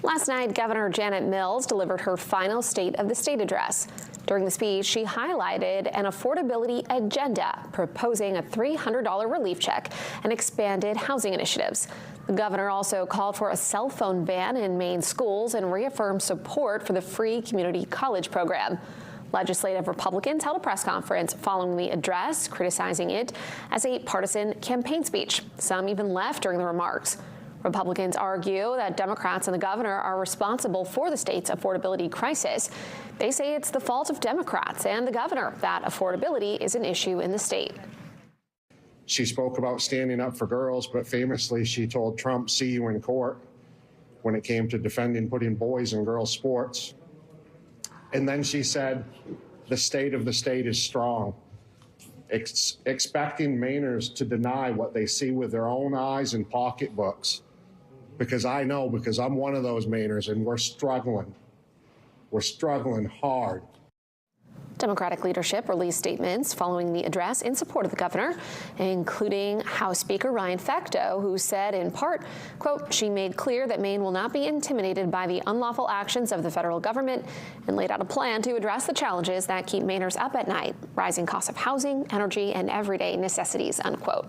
Last night, Governor Janet Mills delivered her final State of the State address. During the speech, she highlighted an affordability agenda, proposing a $300 relief check and expanded housing initiatives. The governor also called for a cell phone ban in Maine schools and reaffirmed support for the free community college program. Legislative Republicans held a press conference following the address, criticizing it as a partisan campaign speech. Some even left during the remarks. Republicans argue that Democrats and the governor are responsible for the state's affordability crisis. They say it's the fault of Democrats and the governor that affordability is an issue in the state. She spoke about standing up for girls, but famously she told Trump, "See you in court," when it came to defending putting boys in girls' sports. And then she said, the state of the state is strong. Expecting Mainers to deny what they see with their own eyes and pocketbooks. Because I know, because I'm one of those Mainers, and we're struggling. We're struggling hard. Democratic leadership released statements following the address in support of the governor, including House Speaker Ryan Facto, who said in part, quote, "She made clear that Maine will not be intimidated by the unlawful actions of the federal government and laid out a plan to address the challenges that keep Mainers up at night, rising costs of housing, energy, and everyday necessities," unquote.